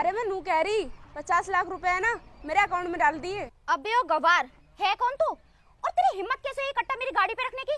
अरे मैं नू कह रही 50 लाख रुपए है ना मेरे अकाउंट में डाल दिए। अबे ओ गवार, है कौन तू? और तेरी हिम्मत कैसे है ये कट्टा मेरी गाड़ी पे रखने की?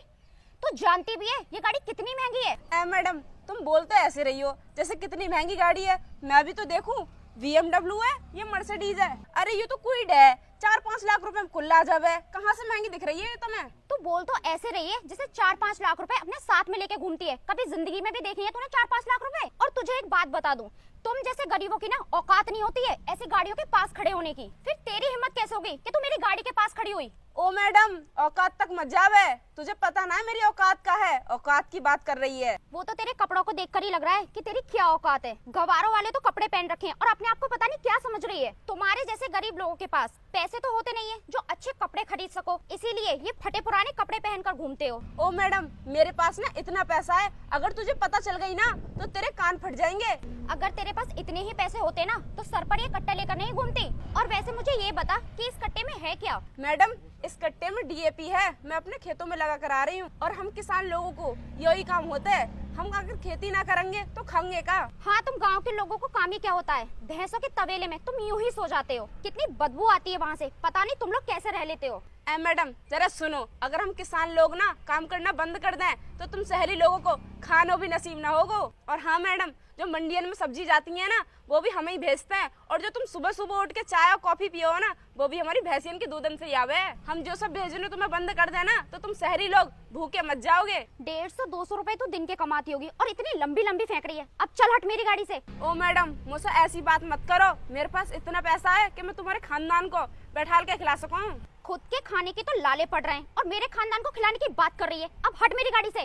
तू जानती भी है ये गाड़ी कितनी महंगी है? मैडम तुम बोलते ऐसे रही हो जैसे कितनी महंगी गाड़ी है। मैं भी तो देखूं, BMW है, ये मर्सिडीज है। अरे ये तो क्विड है, 4-5 लाख रुपए में कुल लाजवाब है। कहाँ से महंगी दिख रही है ये तुम्हें? तू बोल तो ऐसे रही है जैसे 4-5 लाख रुपए अपने साथ में लेके घूमती है। कभी जिंदगी में भी देखी है तूने 4-5 लाख रुपए? और तुझे एक बात बता दूं, तुम जैसे गरीबों की ना औकात नहीं होती है ऐसी गाड़ियों के पास खड़े होने की। फिर तेरी हिम्मत कैसे होगी कि तू मेरी गाड़ी के पास खड़ी हुई? ओ मैडम, औकात तक मत जावे। तुझे पता ना है मेरी औकात का है। औकात की बात कर रही है। वो तो तेरे कपड़ों को देखकर ही लग रहा है कि तेरी क्या औकात है। गवारों वाले तो कपड़े पहन रखे हैं और अपने आप को पता नहीं क्या समझ रही है। तुम्हारे जैसे गरीब लोगों के पास पैसे तो होते नहीं है जो अच्छे कपड़े खरीद सको, इसीलिए ये फटे पुराने कपड़े पहनकर घूमते हो। ओ मैडम, मेरे पास ना इतना पैसा है, अगर तुझे पता चल गई ना तो तेरे कान फट जाएंगे। अगर तेरे पास इतने ही पैसे होते ना तो सर पर ये कट्टा लेकर नहीं घूमती। और वैसे मुझे ये बता कि इस कट्टे में है क्या? मैडम इस कट्टे में DAP है, मैं अपने खेतों में लगा कर आ रही हूँ। और हम किसान लोगों को यही काम होता है। हम अगर खेती ना करेंगे तो खाएंगे का? हाँ, तुम गांव के लोगों को काम ही क्या होता है? भैंसों के तबेले में तुम यूं ही सो जाते हो। कितनी बदबू आती है वहाँ से, पता नहीं तुम लोग कैसे रह लेते हो। मैडम जरा सुनो, अगर हम किसान लोग ना काम करना बंद कर दें तो तुम शहरी लोगों को खाना भी नसीब ना होगो। और हाँ मैडम, जो मंडियन में सब्जी जाती है ना वो भी हमें ही भेजते हैं। और जो तुम सुबह सुबह उठ के चाय और कॉफी पियो ना वो भी हमारी भैंसियन के दूधन से ही आवे। हम जो सब भेजने तुम्हें बंद कर देना तो तुम शहरी लोग भूखे मत जाओगे। 150-200 रुपए तो दिन के कमाती होगी और इतनी लंबी लंबी फेंक रही है। अब चल हट मेरी गाड़ी से। ओ मैडम, मुझसे ऐसी बात मत करो। मेरे पास इतना पैसा है कि मैं तुम्हारे खानदान को बैठाल के खिला सकूं। खुद के खाने के तो लाले पड़ रहे हैं और मेरे खानदान को खिलाने की बात कर रही है। अब हट मेरी गाड़ी से।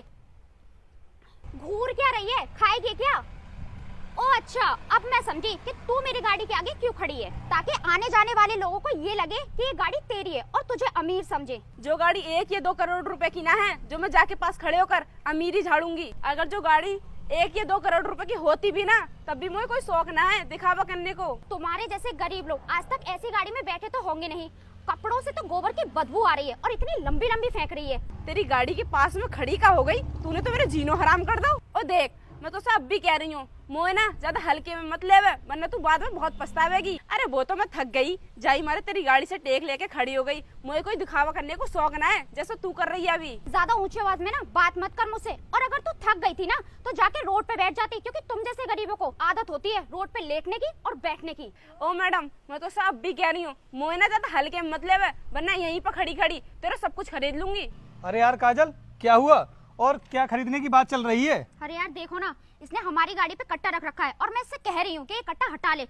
घूर क्या रही है, खाएगी क्या? ओ अच्छा, अब मैं समझी कि तू मेरी गाड़ी के आगे क्यों खड़ी है, ताकि आने जाने वाले लोगों को ये लगे कि ये गाड़ी तेरी है और तुझे अमीर समझे। जो गाड़ी 1 या 2 करोड़ रुपए की ना है जो मैं जाके पास खड़े होकर अमीरी झाड़ूंगी। अगर जो गाड़ी 1 या 2 करोड़ रुपए की होती भी ना तब भी मुझे कोई शौक ना है दिखावा करने को। तुम्हारे जैसे गरीब लोग आज तक ऐसी गाड़ी में बैठे तो होंगे नहीं। कपड़ों से तो गोबर की बदबू आ रही है और इतनी लंबी लंबी फेंक रही है। तेरी गाड़ी के पास में खड़ी का हो गई, तूने तो मेरे जीनो हराम कर दो। और देख, मैं तो सब भी कह रही हूँ, मोए ना ज्यादा हल्के में मत लेवे वरना तू बाद में बहुत पछतावेगी। अरे वो तो मैं थक गई, जाई मारे तेरी गाड़ी से टेक लेके खड़ी हो गई। मुझे कोई दिखावा करने को शौक ना है जैसा तू कर रही है अभी। ज्यादा ऊंची आवाज में ना बात मत कर मुझसे। और अगर तू थक गई थी ना तो जाके रोड पे बैठ जाती, क्योंकि तुम जैसे गरीबों को आदत होती है रोड पे लेटने की और बैठने की। ओ मैडम, मैं तो सब भी कह रही हूँ, मोए ना ज्यादा हल्के में मत लेवे वरना यहीं पर खड़ी खड़ी तेरा सब कुछ खरीद लूंगी। अरे यार काजल, क्या हुआ और क्या खरीदने की बात चल रही है? अरे यार देखो ना, इसने हमारी गाड़ी पे कट्टा रख रखा है और मैं इससे कह रही हूँ कि ये कट्टा हटा ले,